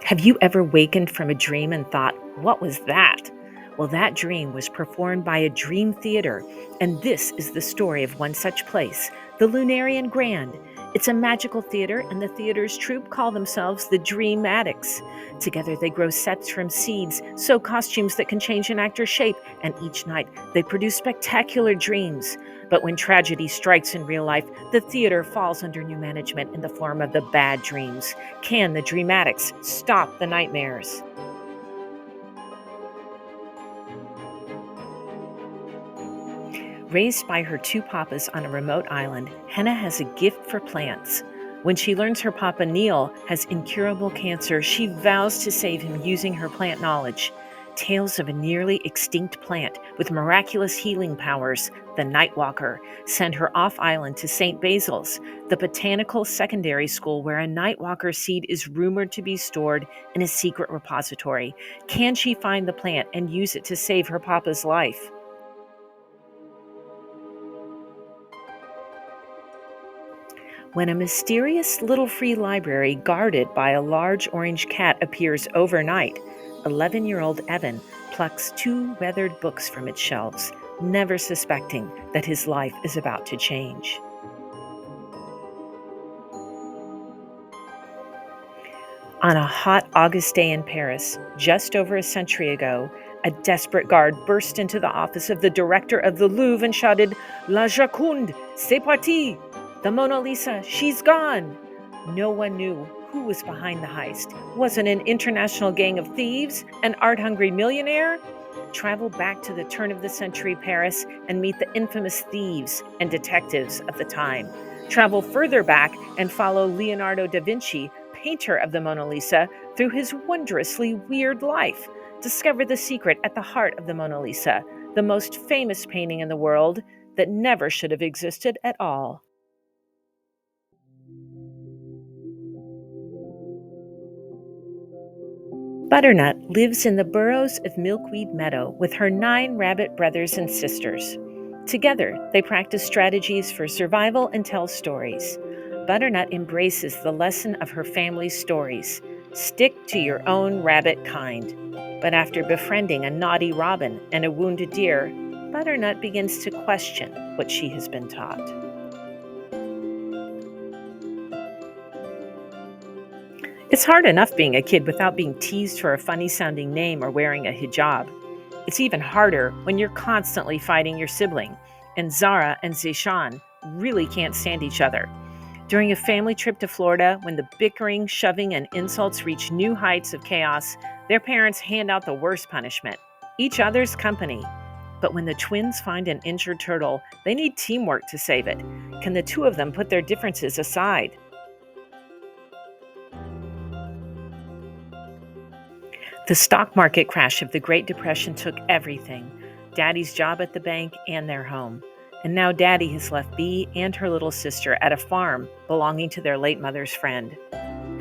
Have you ever wakened from a dream and thought, what was that? Well, that dream was performed by a dream theater, and this is the story of one such place, the Lunarian Grand. It's a magical theater, and the theater's troupe call themselves the Dream Addicts. Together, they grow sets from seeds, sew costumes that can change an actor's shape, and each night they produce spectacular dreams. But when tragedy strikes in real life, the theater falls under new management in the form of the Bad Dreams. Can the Dream Addicts stop the nightmares? Raised by her two papas on a remote island, Henna has a gift for plants. When she learns her papa Neil has incurable cancer, she vows to save him using her plant knowledge. Tales of a nearly extinct plant with miraculous healing powers, the Nightwalker, send her off island to St. Basil's, the botanical secondary school where a Nightwalker seed is rumored to be stored in a secret repository. Can she find the plant and use it to save her papa's life? When a mysterious little free library guarded by a large orange cat appears overnight, 11-year-old Evan plucks two weathered books from its shelves, never suspecting that his life is about to change. On a hot August day in Paris, just over a century ago, a desperate guard burst into the office of the director of the Louvre and shouted, La Joconde, c'est parti! The Mona Lisa, she's gone! No one knew who was behind the heist. Was it an international gang of thieves? An art-hungry millionaire? Travel back to the turn of the century Paris and meet the infamous thieves and detectives of the time. Travel further back and follow Leonardo da Vinci, painter of the Mona Lisa, through his wondrously weird life. Discover the secret at the heart of the Mona Lisa, the most famous painting in the world that never should have existed at all. Butternut lives in the burrows of Milkweed Meadow with her 9 rabbit brothers and sisters. Together, they practice strategies for survival and tell stories. Butternut embraces the lesson of her family's stories: stick to your own rabbit kind. But after befriending a naughty robin and a wounded deer, Butternut begins to question what she has been taught. It's hard enough being a kid without being teased for a funny sounding name or wearing a hijab. It's even harder when you're constantly fighting your sibling, and Zara and Zishan really can't stand each other. During a family trip to Florida, when the bickering, shoving, and insults reach new heights of chaos, their parents hand out the worst punishment: each other's company. But when the twins find an injured turtle, they need teamwork to save it. Can the two of them put their differences aside? The stock market crash of the Great Depression took everything: Daddy's job at the bank and their home. And now Daddy has left Bee and her little sister at a farm belonging to their late mother's friend.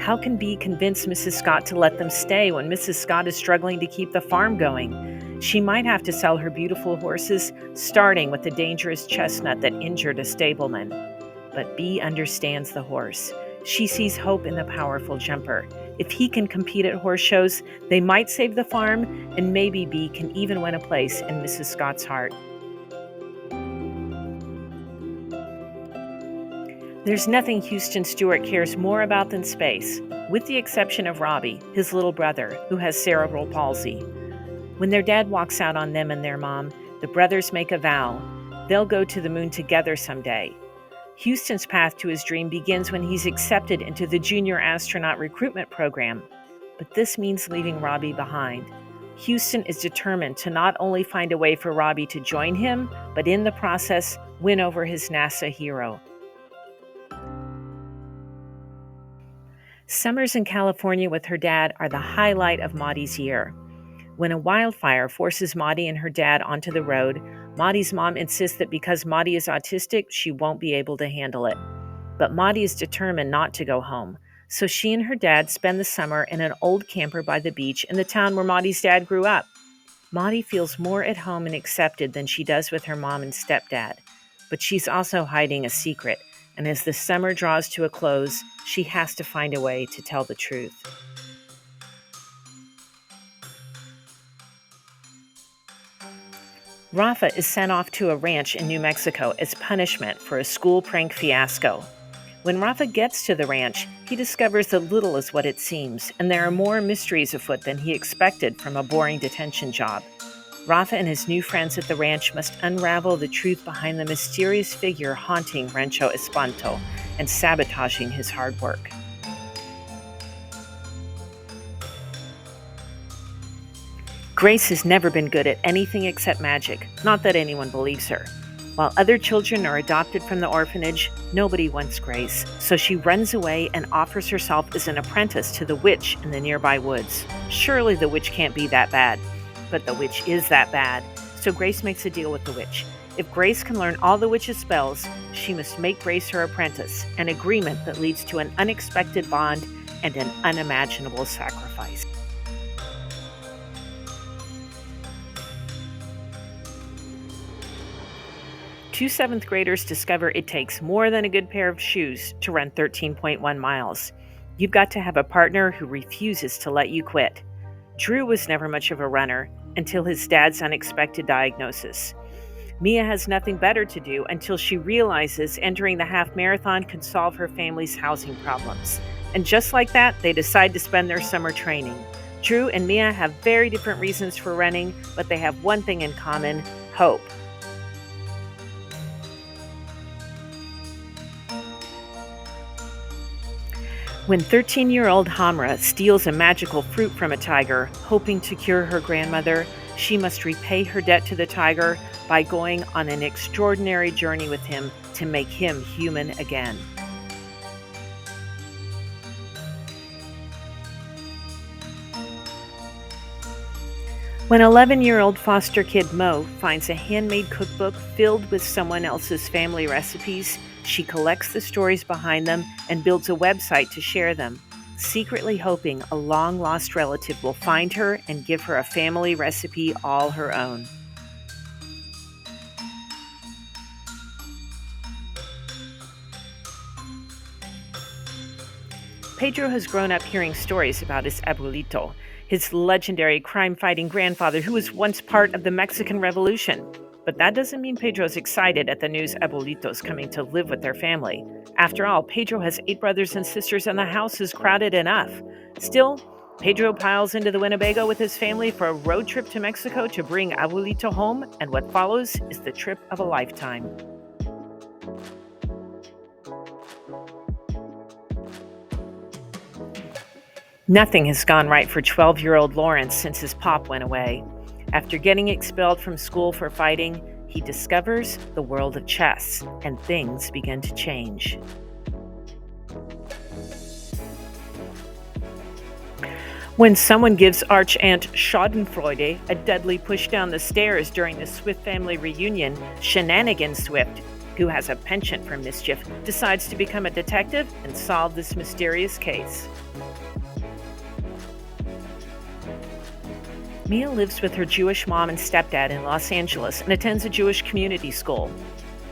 How can Bee convince Mrs. Scott to let them stay when Mrs. Scott is struggling to keep the farm going? She might have to sell her beautiful horses, starting with the dangerous chestnut that injured a stableman. But Bee understands the horse. She sees hope in the powerful jumper. If he can compete at horse shows, they might save the farm, and maybe Bee can even win a place in Mrs. Scott's heart. There's nothing Houston Stewart cares more about than space, with the exception of Robbie, his little brother, who has cerebral palsy. When their dad walks out on them and their mom, the brothers make a vow: they'll go to the moon together someday. Houston's path to his dream begins when he's accepted into the junior astronaut recruitment program. But this means leaving Robbie behind. Houston is determined to not only find a way for Robbie to join him, but in the process, win over his NASA hero. Summers in California with her dad are the highlight of Maudie's year. When a wildfire forces Maudie and her dad onto the road, Maudie's mom insists that because Maudie is autistic, she won't be able to handle it. But Maudie is determined not to go home, so she and her dad spend the summer in an old camper by the beach in the town where Maudie's dad grew up. Maudie feels more at home and accepted than she does with her mom and stepdad. But she's also hiding a secret, and as the summer draws to a close, she has to find a way to tell the truth. Rafa is sent off to a ranch in New Mexico as punishment for a school prank fiasco. When Rafa gets to the ranch, he discovers that little is what it seems, and there are more mysteries afoot than he expected from a boring detention job. Rafa and his new friends at the ranch must unravel the truth behind the mysterious figure haunting Rancho Espanto and sabotaging his hard work. Grace has never been good at anything except magic, not that anyone believes her. While other children are adopted from the orphanage, nobody wants Grace, so she runs away and offers herself as an apprentice to the witch in the nearby woods. Surely the witch can't be that bad, but the witch is that bad, so Grace makes a deal with the witch. If Grace can learn all the witch's spells, she must make Grace her apprentice, an agreement that leads to an unexpected bond and an unimaginable sacrifice. Two seventh graders discover it takes more than a good pair of shoes to run 13.1 miles. You've got to have a partner who refuses to let you quit. Drew was never much of a runner until his dad's unexpected diagnosis. Mia has nothing better to do until she realizes entering the half marathon could solve her family's housing problems. And just like that, they decide to spend their summer training. Drew and Mia have very different reasons for running, but they have one thing in common: hope. When 13-year-old Hamra steals a magical fruit from a tiger, hoping to cure her grandmother, she must repay her debt to the tiger by going on an extraordinary journey with him to make him human again. When 11-year-old foster kid Mo finds a handmade cookbook filled with someone else's family recipes, she collects the stories behind them and builds a website to share them, secretly hoping a long-lost relative will find her and give her a family recipe all her own. Pedro has grown up hearing stories about his abuelito, his legendary crime-fighting grandfather who was once part of the Mexican Revolution. But that doesn't mean Pedro's excited at the news abuelitos coming to live with their family. After all, Pedro has 8 brothers and sisters and the house is crowded enough. Still, Pedro piles into the Winnebago with his family for a road trip to Mexico to bring abuelito home, and what follows is the trip of a lifetime. Nothing has gone right for 12-year-old Lawrence since his pop went away. After getting expelled from school for fighting, he discovers the world of chess, and things begin to change. When someone gives Arch-Aunt Schadenfreude a deadly push down the stairs during the Swift family reunion, Shenanigan Swift, who has a penchant for mischief, decides to become a detective and solve this mysterious case. Mia lives with her Jewish mom and stepdad in Los Angeles and attends a Jewish community school.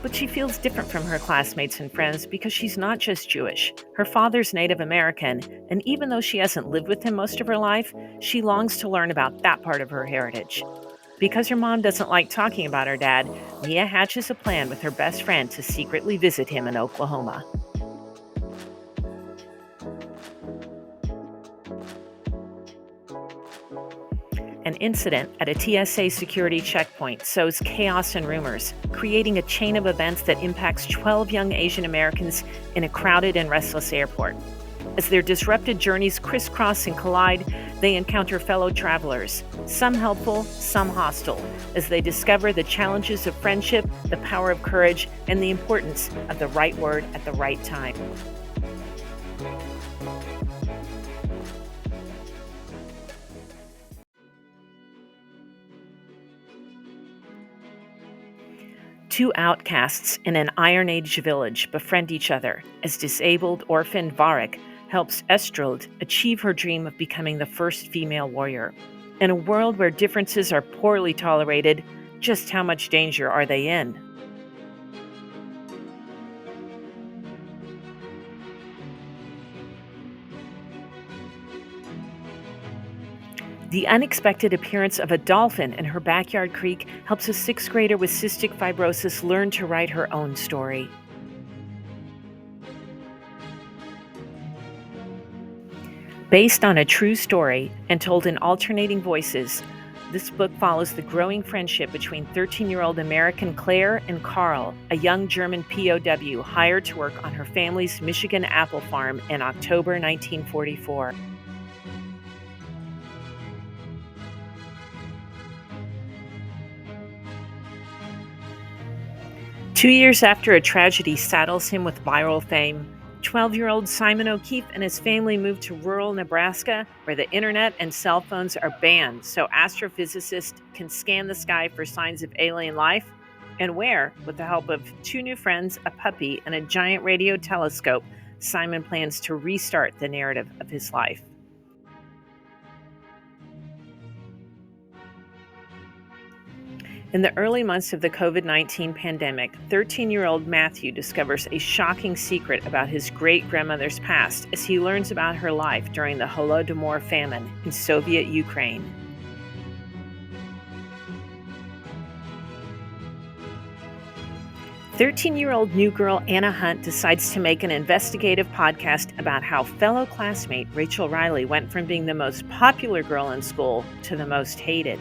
But she feels different from her classmates and friends because she's not just Jewish. Her father's Native American, and even though she hasn't lived with him most of her life, she longs to learn about that part of her heritage. Because her mom doesn't like talking about her dad, Mia hatches a plan with her best friend to secretly visit him in Oklahoma. An incident at a TSA security checkpoint sows chaos and rumors, creating a chain of events that impacts 12 young Asian Americans in a crowded and restless airport. As their disrupted journeys crisscross and collide, they encounter fellow travelers, some helpful, some hostile, as they discover the challenges of friendship, the power of courage, and the importance of the right word at the right time. Two outcasts in an Iron Age village befriend each other as disabled orphan Varric helps Estreld achieve her dream of becoming the first female warrior. In a world where differences are poorly tolerated, just how much danger are they in? The unexpected appearance of a dolphin in her backyard creek helps a sixth grader with cystic fibrosis learn to write her own story. Based on a true story and told in alternating voices, this book follows the growing friendship between 13-year-old American Claire and Carl, a young German POW hired to work on her family's Michigan apple farm in October 1944. Two years after a tragedy saddles him with viral fame, 12-year-old Simon O'Keefe and his family moved to rural Nebraska, where the internet and cell phones are banned so astrophysicists can scan the sky for signs of alien life, and where, with the help of two new friends, a puppy, and a giant radio telescope, Simon plans to restart the narrative of his life. In the early months of the COVID-19 pandemic, 13-year-old Matthew discovers a shocking secret about his great-grandmother's past as he learns about her life during the Holodomor famine in Soviet Ukraine. 13-year-old new girl Anna Hunt decides to make an investigative podcast about how fellow classmate Rachel Riley went from being the most popular girl in school to the most hated.